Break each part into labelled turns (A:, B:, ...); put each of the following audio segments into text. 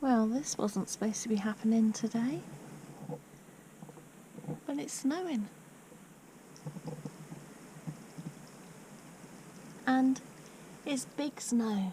A: Well, this wasn't supposed to be happening today, but it's snowing. And it's big snow.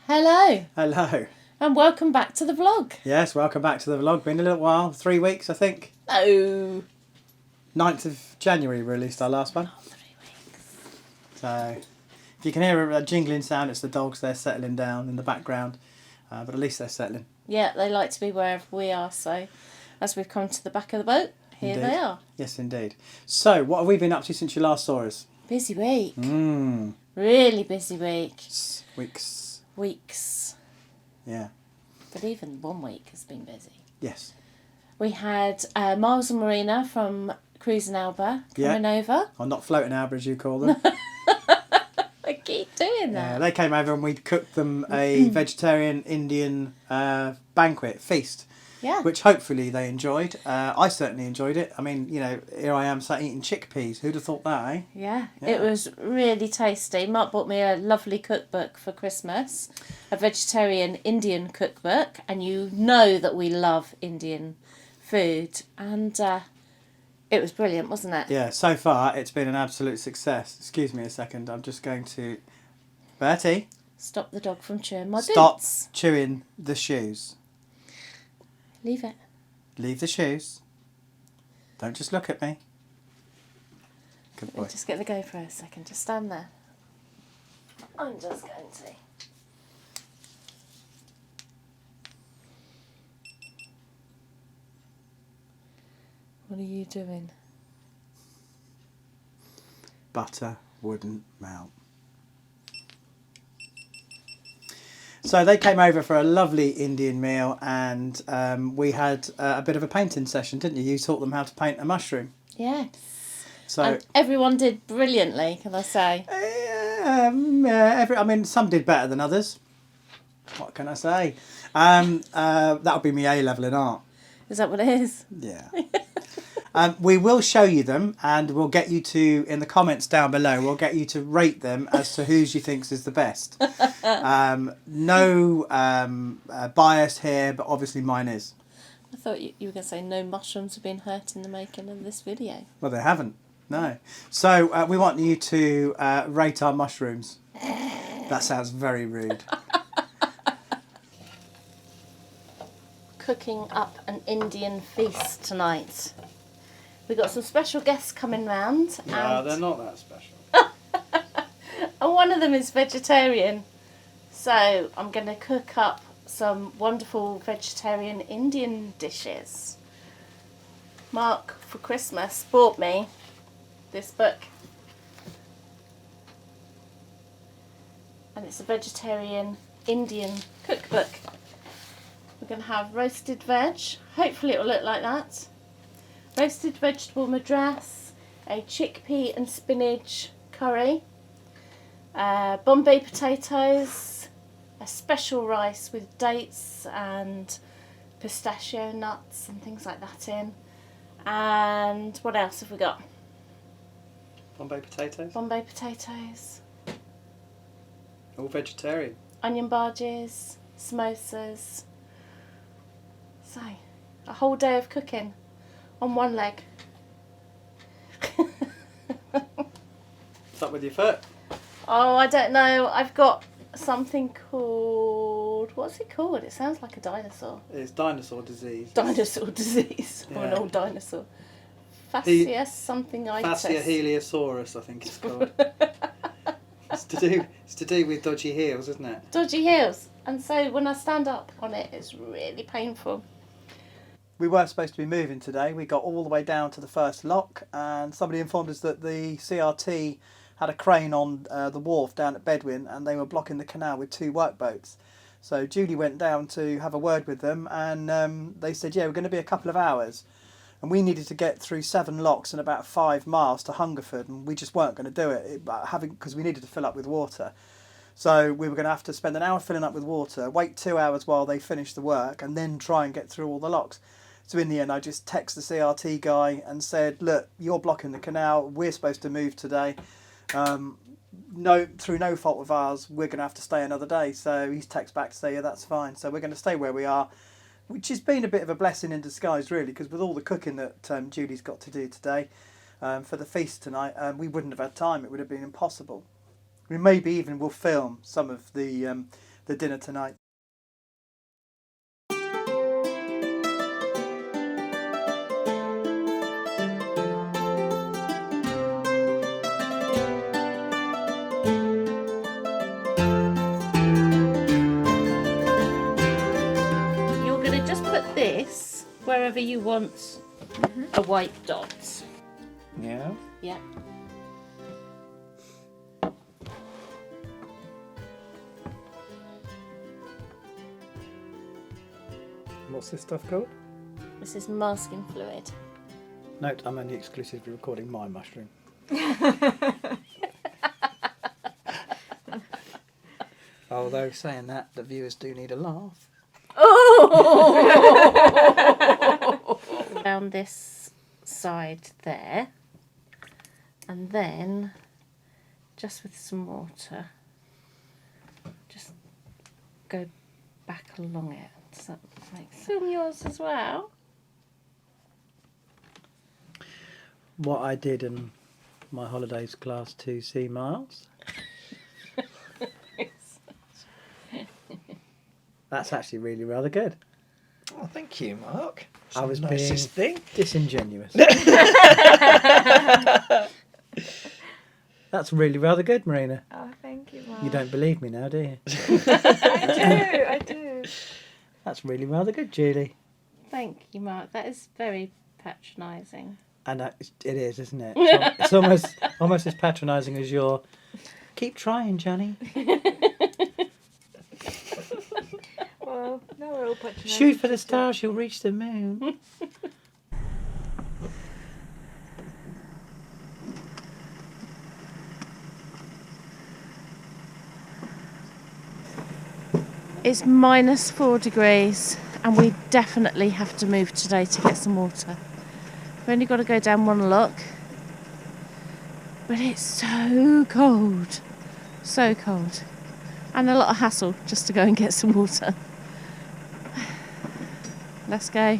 A: Hello.
B: Hello.
A: And welcome back to the vlog.
B: Yes, welcome back to the vlog. Been a little while, 3 weeks I think.
A: Oh.
B: 9th of January we released our last one.
A: Oh, 3 weeks.
B: So, if you can hear a jingling sound, it's the dogs. They're settling down in the background. But at least they're settling.
A: Yeah, they like to be wherever we are, so as we've come to the back of the boat, here
B: Indeed.
A: they are.
B: Yes, indeed. So, what have we been up to since you last saw us?
A: Busy week.
B: Really
A: busy week. Weeks.
B: Yeah.
A: But even 1 week has been busy.
B: Yes.
A: We had Miles and Marina from Cruise and Alba coming over.
B: Or not floating Alba as you call them.
A: I keep doing that.
B: Yeah, they came over and we cooked them a vegetarian Indian banquet feast.
A: Yeah.
B: Which hopefully they enjoyed. I certainly enjoyed it. I mean, you know, here I am sat eating chickpeas. Who'd have thought that, eh?
A: Yeah, it was really tasty. Mark bought me a lovely cookbook for Christmas, a vegetarian Indian cookbook, and you know that we love Indian food, and it was brilliant, wasn't it?
B: Yeah, so far it's been an absolute success. Excuse me a second, I'm just going to... Bertie?
A: Stop the dog from chewing my
B: Stop
A: boots.
B: chewing the shoes.
A: Leave it.
B: Leave the shoes. Don't just look at me. Good boy.
A: Just get the GoPro a second. Just stand there. I'm just going to. What are you doing?
B: Butter wouldn't melt. So they came over for a lovely Indian meal and we had a bit of a painting session, didn't you? You taught them how to paint a mushroom.
A: Yes.
B: So
A: and everyone did brilliantly, can I say?
B: I mean, some did better than others. What can I say? That would be me A level in art.
A: Is that what it is?
B: Yeah. We will show you them and we'll get you to, in the comments down below, we'll get you to rate them as to whose you think is the best. No bias here, but obviously mine is.
A: I thought you were going to say no mushrooms have been hurt in the making of this video.
B: Well, they haven't. No. So we want you to rate our mushrooms. That sounds very rude.
A: Cooking up an Indian feast tonight. We've got some special guests coming round.
B: No, they're not that special.
A: And one of them is vegetarian. So I'm going to cook up some wonderful vegetarian Indian dishes. Mark, for Christmas, bought me this book. And it's a vegetarian Indian cookbook. We're going to have roasted veg. Hopefully it will look like that. Roasted vegetable madras, a chickpea and spinach curry, Bombay potatoes, a special rice with dates and pistachio nuts and things like that in. And what else have we got?
B: Bombay potatoes?
A: Bombay potatoes.
B: All vegetarian.
A: Onion barges, samosas. So, a whole day of cooking on one leg.
B: What's up with your foot?
A: Oh, I don't know. I've got something called... What's it called? It sounds like a dinosaur.
B: It's dinosaur disease.
A: Dinosaur disease. Or an
B: Yeah.
A: old dinosaur. Fascia something itis.
B: Fascia heliosaurus, I think it's called. It's to do with dodgy heels, isn't it?
A: Dodgy heels. And so when I stand up on it, it's really painful.
B: We weren't supposed to be moving today. We got all the way down to the first lock and somebody informed us that the CRT had a crane on the wharf down at Bedwin and they were blocking the canal with 2 workboats. So Julie went down to have a word with them, and they said, yeah, we're going to be a couple of hours. And we needed to get through 7 locks and about 5 miles to Hungerford, and we just weren't going to do it because we needed to fill up with water. So we were going to have to spend an hour filling up with water, wait 2 hours while they finished the work, and then try and get through all the locks. So in the end, I just texted the CRT guy and said, look, you're blocking the canal. We're supposed to move today. Through no fault of ours, we're going to have to stay another day. So he's texted back to say, yeah, that's fine. So we're going to stay where we are, which has been a bit of a blessing in disguise, really, because with all the cooking that Julie's got to do today for the feast tonight, we wouldn't have had time. It would have been impossible. We maybe even will film some of the dinner tonight.
A: You're going to just put this wherever you want a white dot.
B: Yeah.
A: Yeah.
B: What's this stuff called?
A: This is masking fluid.
B: Note, I'm only exclusively recording my mushroom. Although saying that, the viewers do need a laugh.
A: Oh! Down this side there, and then just with some water, just go back along it. Does that make sense? Film yours as well.
B: What I did in my holidays class 2C miles. That's actually really rather good.
C: Oh, thank you, Mark. It's
B: I was
C: the nicest thing.
B: Disingenuous. That's really rather good, Marina.
D: Oh, thank you, Mark.
B: You don't believe me now, do you?
D: I do.
B: That's really rather good, Julie.
A: Thank you, Mark. That is very patronising.
B: And it is, isn't it? It's almost as patronising as your. Keep trying, Johnny.
D: Well, now we're all patronising.
B: Shoot for the stars, you'll reach the moon.
A: It's -4 degrees, and we definitely have to move today to get some water. We've only got to go down 1 lock, but it's so cold, and a lot of hassle just to go and get some water. Let's go.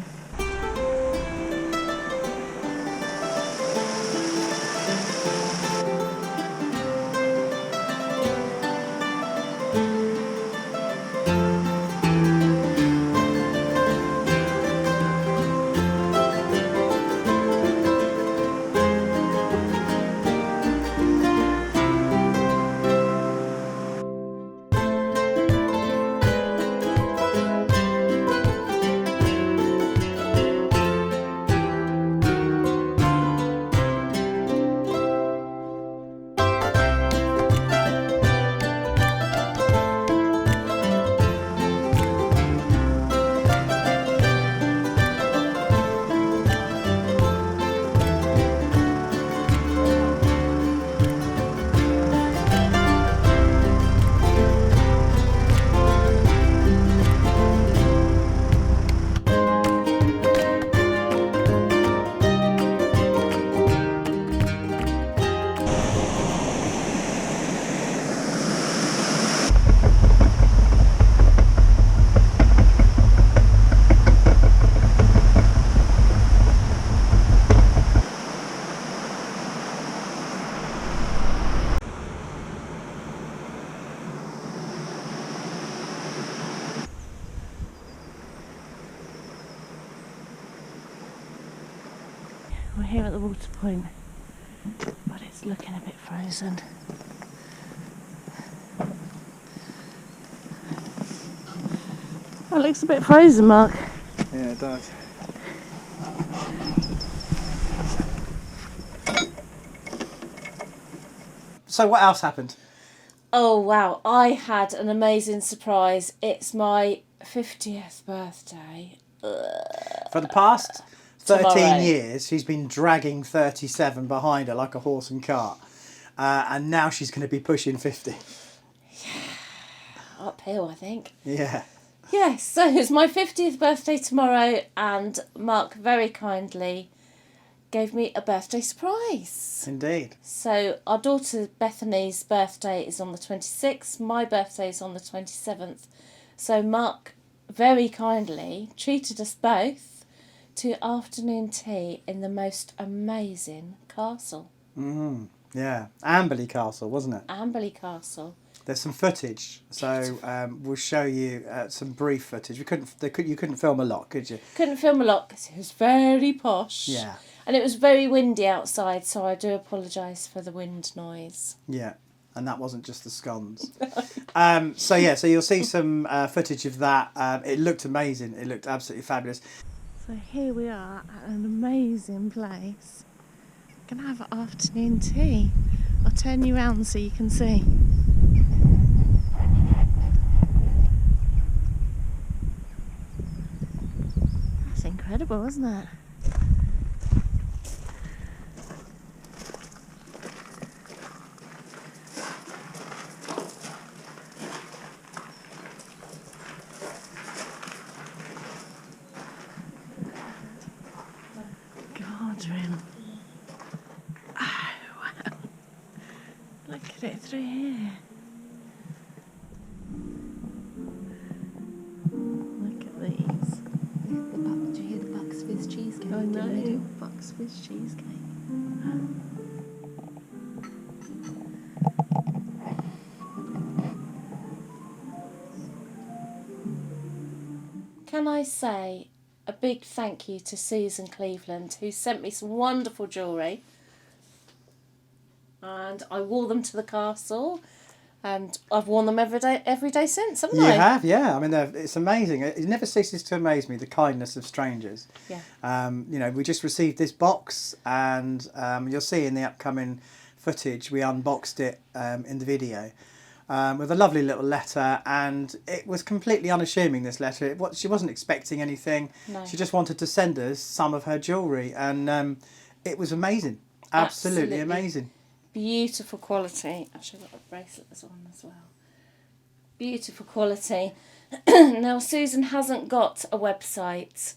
A: We're here at the water point, but it's looking a bit frozen. Oh, it looks a bit frozen, Mark.
B: Yeah, it does. So what else happened?
A: Oh wow, I had an amazing surprise. It's my 50th birthday.
B: For the past 13
A: Tomorrow.
B: years, she's been dragging 37 behind her like a horse and cart. And now she's going to be pushing 50.
A: Uphill, I think.
B: Yeah.
A: Yes, so it's my 50th birthday tomorrow, and Mark very kindly gave me a birthday surprise.
B: Indeed.
A: So our daughter Bethany's birthday is on the 26th, my birthday is on the 27th. So Mark very kindly treated us both to afternoon tea in the most amazing castle.
B: Yeah. Amberley Castle, wasn't it?
A: Amberley Castle.
B: There's some footage, so we'll show you some brief footage. You couldn't film a lot, could you?
A: Couldn't film a lot because it was very posh.
B: Yeah.
A: And it was very windy outside, so I do apologise for the wind noise.
B: Yeah, and that wasn't just the scones. So you'll see some footage of that. It looked amazing. It looked absolutely fabulous.
A: So here we are at an amazing place. We're going to have afternoon tea. I'll turn you around so you can see. That's incredible, isn't it? Garden. Oh, wow. Look at it through here. Look at these.
E: Do you hear the Bucks Fizz cheesecake?
A: I
E: in the middle?
A: know. Bucks Fizz cheesecake. Can I say a big thank you to Susan Cleveland, who sent me some wonderful jewellery, and I wore them to the castle, and I've worn them every day since, haven't
B: You
A: I?
B: have, yeah. I mean, it's amazing. It never ceases to amaze me, the kindness of strangers.
A: Yeah.
B: We just received this box, and you'll see in the upcoming footage, we unboxed it in the video. With a lovely little letter, and it was completely unassuming, this letter. She wasn't expecting anything.
A: No.
B: She just wanted to send us some of her jewellery, and it was amazing. Absolutely amazing.
A: Beautiful quality. Actually, I've got a bracelet on as well. Beautiful quality. Now, Susan hasn't got a website,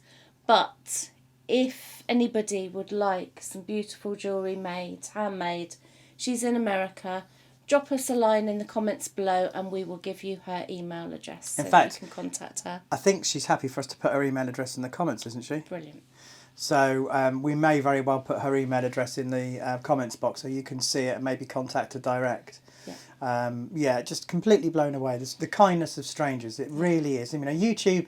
A: but if anybody would like some beautiful jewellery made, handmade, she's in America. Drop us a line in the comments below and we will give you her email address so
B: In fact,
A: you can contact her.
B: I think she's happy for us to put her email address in the comments, isn't she?
A: Brilliant.
B: So we may very well put her email address in the comments box so you can see it and maybe contact her direct.
A: Yeah.
B: Just completely blown away. The kindness of strangers, it really is. I mean, YouTube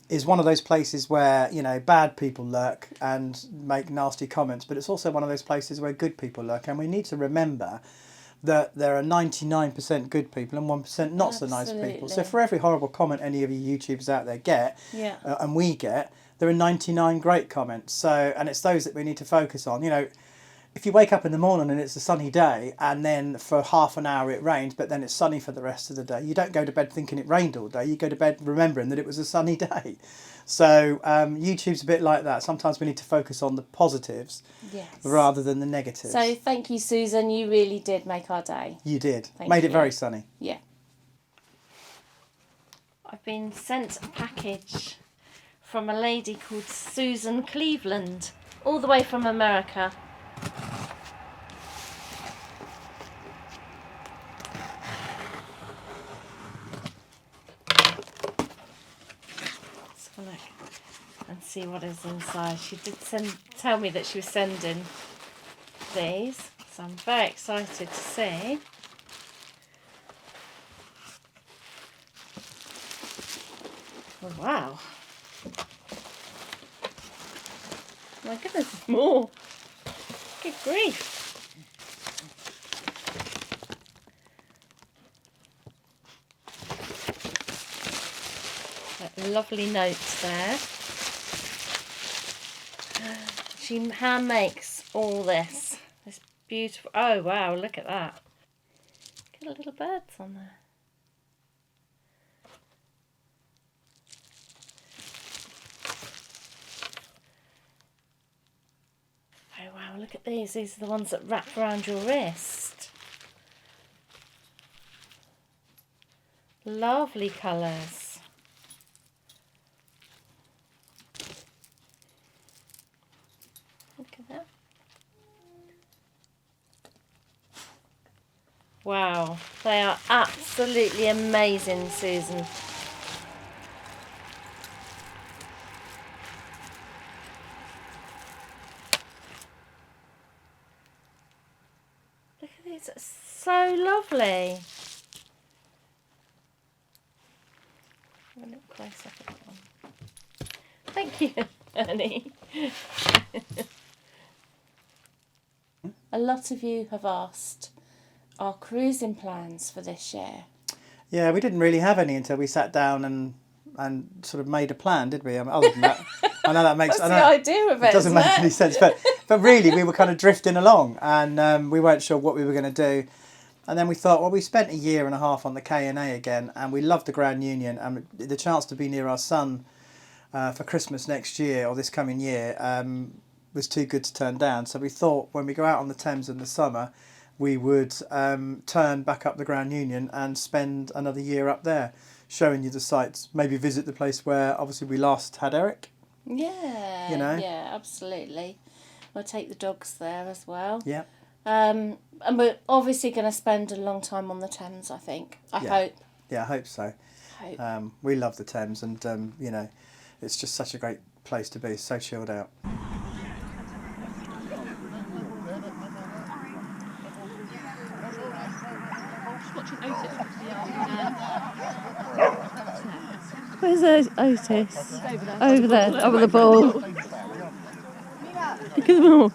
B: is one of those places where, bad people lurk and make nasty comments, but it's also one of those places where good people lurk, and we need to remember that there are 99% good people and 1% not so nice people. So for every horrible comment any of you YouTubers out there get, and we get, there are 99 great comments. So, and it's those that we need to focus on. If you wake up in the morning and it's a sunny day, and then for half an hour it rains, but then it's sunny for the rest of the day, you don't go to bed thinking it rained all day. You go to bed remembering that it was a sunny day. So YouTube's a bit like that. Sometimes we need to focus on the positives rather than the negatives.
A: So thank you, Susan. You really did make our day.
B: You did.
A: Thank
B: it
A: you.
B: very sunny.
A: Yeah. I've been sent a package from a lady called Susan Cleveland, all the way from America. Let's have a look and see what is inside. She did tell me that she was sending these, so I'm very excited to see. Oh, wow. My goodness, there's more. Good grief. That lovely notes there. She hand makes all this. This beautiful. Oh wow, look at that. Look at the little birds on there. Oh wow, look at these. These are the ones that wrap around your wrist. Lovely colours. Look at that. Wow, they are absolutely amazing, Susan. Look at these, it's so lovely. Have a look close up at that one. Thank you, Ernie. A lot of you have asked our cruising plans for this year.
B: Yeah, we didn't really have any until we sat down and sort of made a plan, did we? I mean, other than that, I know that makes.
A: What's
B: I know
A: the idea of it?
B: it doesn't make any sense, but really, we were kind of drifting along, and we weren't sure what we were going to do. And then we thought, well, we spent a year and a half on the K&A again, and we loved the Grand Union, and the chance to be near our son for Christmas next year or this coming year was too good to turn down. So we thought when we go out on the Thames in the summer, we would turn back up the Grand Union and spend another year up there, showing you the sights. Maybe visit the place where obviously we last had Eric.
A: Yeah,
B: You know?
A: yeah, absolutely. We'll take the dogs there as well.
B: Yeah.
A: And we're obviously going to spend a long time on the Thames, I think. I hope.
B: Yeah, I hope so. We love the Thames, and you know, it's just such a great place to be. So chilled out.
A: Where's Otis? Over there, over the ball. Look at them all.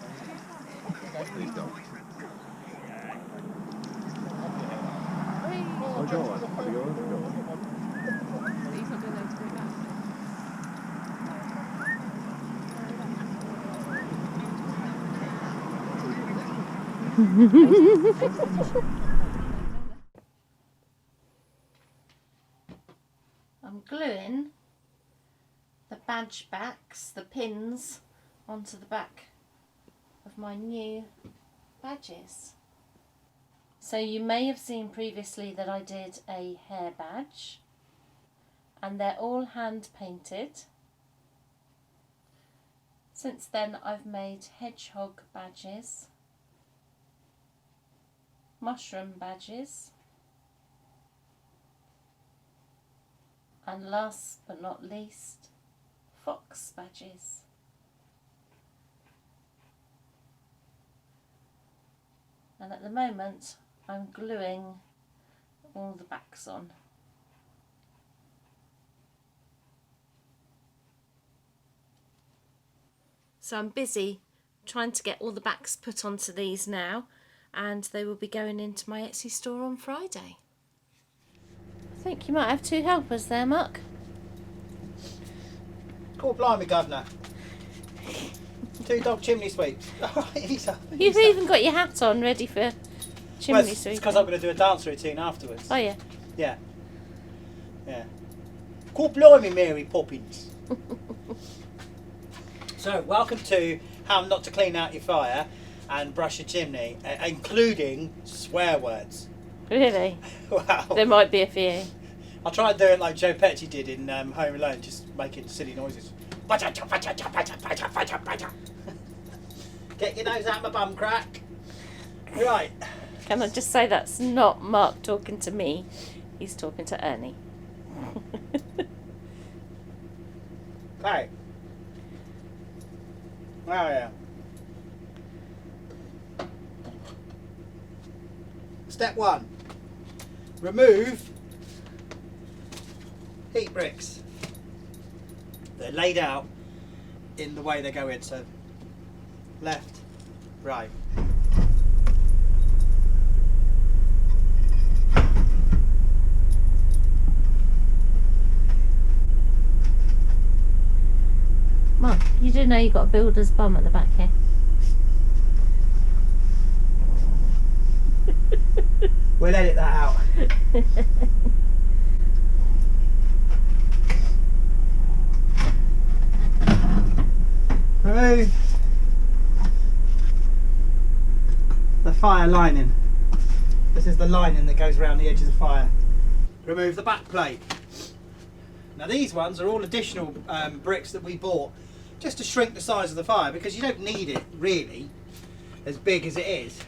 A: I'm gluing the badge backs, the pins, onto the back of my new badges. So you may have seen previously that I did a hair badge, and they're all hand painted. Since then I've made hedgehog badges, mushroom badges, and last but not least, fox badges. And at the moment I'm gluing all the backs on. So I'm busy trying to get all the backs put onto these now, and they will be going into my Etsy store on Friday. I think you might have two helpers there, Mark.
B: Oh, blimey, Governor. 2 dog chimney sweeps.
A: You've even got your hat on ready for chimney
B: Well, it's
A: sweep.
B: because I'm going to do a dance routine afterwards.
A: Oh yeah.
B: Yeah. Yeah. Cool, blimey, Mary Poppins. So, welcome to how not to clean out your fire and brush your chimney, including swear words.
A: Really?
B: Wow.
A: There might be a few.
B: I'll try and do it like Joe Pesci did in Home Alone, just making silly noises. Get your nose out my bum crack. Right.
A: Can I just say that's not Mark talking to me, he's talking to Ernie.
B: Okay. Oh yeah. Step 1. Remove heat bricks. They're laid out in the way they go in, so left, right.
A: Mark, you do know you've got a builder's bum at the back here.
B: We'll edit that out. Remove the fire lining. This is the lining that goes around the edge of the fire. Remove the back plate. Now these ones are all additional bricks that we bought just to shrink the size of the fire, because you don't need it really as big as it is.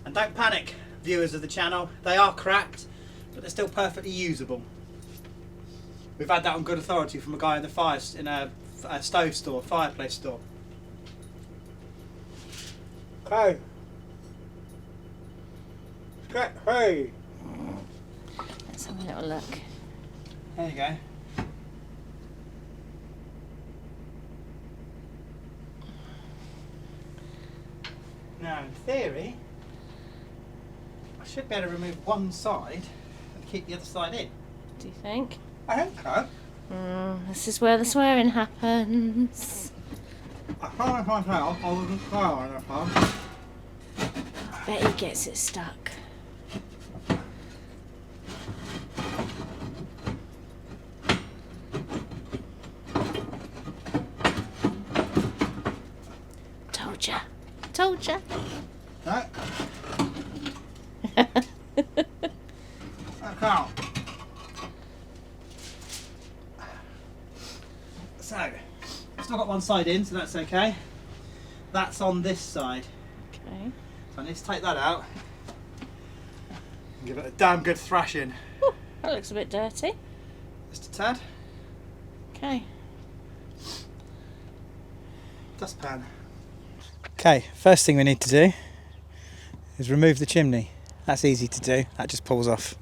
B: And don't panic, viewers of the channel, they are cracked but they're still perfectly usable. We've had that on good authority from a guy in the fire in a stove store, fireplace store. Okay. Hey.
A: Let's have a little look.
B: There you go. Now, in theory, I should be able to remove one side and keep the other side in.
A: Do you think?
B: I hope so.
A: This is where the swearing happens.
B: I can't find out. I wasn't sure on that one.
A: I bet he gets it stuck. Told ya. Told ya.
B: No. I can't. So, I've still got one side in, so that's okay. That's on this side.
A: Okay.
B: So I need to take that out and give it a damn good thrashing.
A: Ooh, that looks a bit dirty.
B: Just a tad.
A: Okay.
B: Dustpan. Okay, first thing we need to do is remove the chimney. That's easy to do, that just pulls off.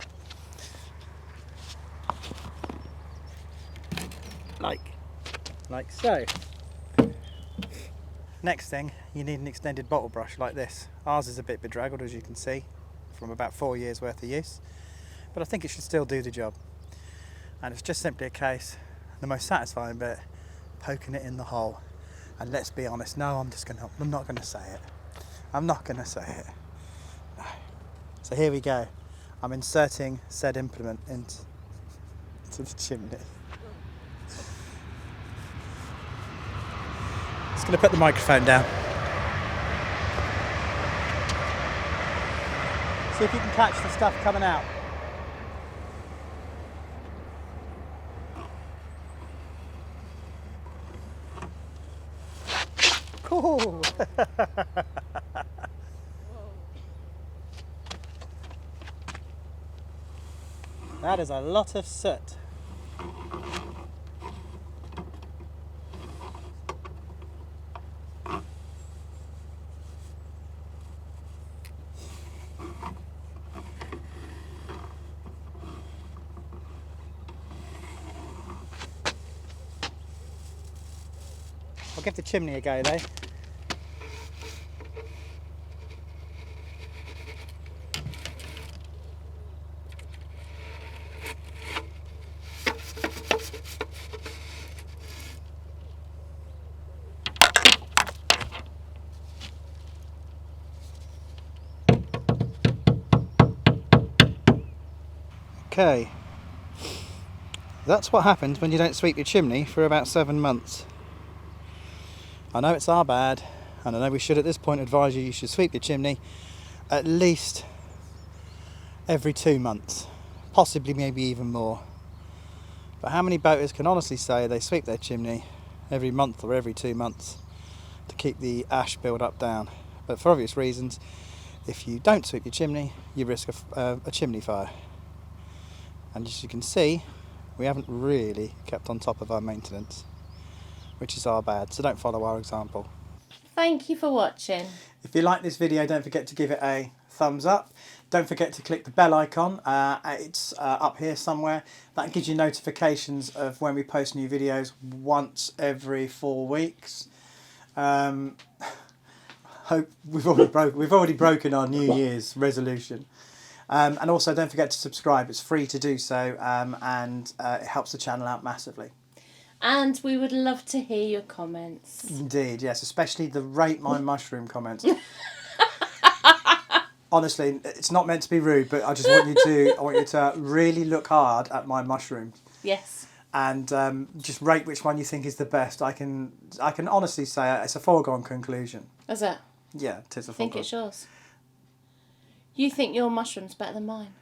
B: Like so. Next thing, you need an extended bottle brush like this. Ours is a bit bedraggled, as you can see, from about 4 years worth of use, but I think it should still do the job. And it's just simply a case, the most satisfying bit, poking it in the hole. And let's be honest, no, I'm not gonna say it. I'm not gonna say it. No. So here we go. I'm inserting said implement into the chimney. Just gonna put the microphone down. See if you can catch the stuff coming out. Cool. That is a lot of soot. I'll give the chimney a go though. Okay, that's what happens when you don't sweep your chimney for about 7 months. I know it's our bad, and I know we should at this point advise you should sweep your chimney at least every 2 months, possibly maybe even more. But how many boaters can honestly say they sweep their chimney every month or every 2 months to keep the ash build up down? But for obvious reasons, if you don't sweep your chimney, you risk a chimney fire. And as you can see, we haven't really kept on top of our maintenance, which is our bad, so don't follow our example.
A: Thank you for watching.
B: If you like this video, don't forget to give it a thumbs up. Don't forget to click the bell icon, it's up here somewhere. That gives you notifications of when we post new videos once every 4 weeks. Hope we've already broken our New Year's resolution. And also don't forget to subscribe, it's free to do so, and it helps the channel out massively.
A: And we would love to hear your comments.
B: Indeed, yes, especially the rate my mushroom comments. honestly, it's not meant to be rude, but I just want you to really look hard at my mushrooms
A: Yes.
B: and just rate which one you think is the best. I can honestly say it's a foregone conclusion.
A: Is it?
B: Yeah, it is a
A: I think
B: foregone.
A: it's yours. You think your mushroom's better than mine?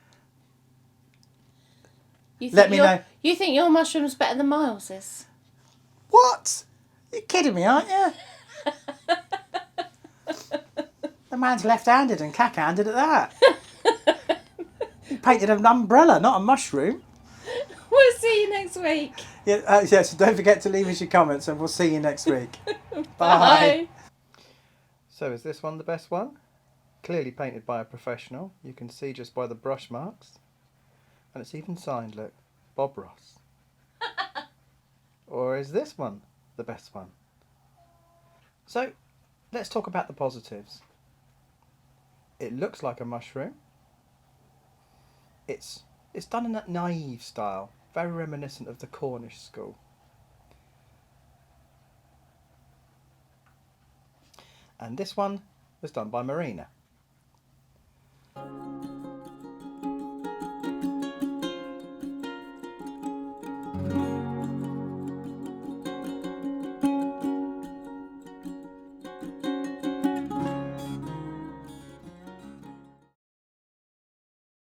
B: Let me know.
A: You think your mushroom's better than Miles's?
B: What? You're kidding me, aren't you? The man's left-handed and cack-handed at that. He painted an umbrella, not a mushroom.
A: We'll see you next week.
B: Yeah, so don't forget to leave us your comments and we'll see you next week.
A: Bye.
C: So is this one the best one? Clearly painted by a professional. You can see just by the brush marks. And it's even signed, look, Bob Ross. Or is this one the best one? So, let's talk about the positives. It looks like a mushroom. It's done in that naive style, very reminiscent of the Cornish school. And this one was done by Marina.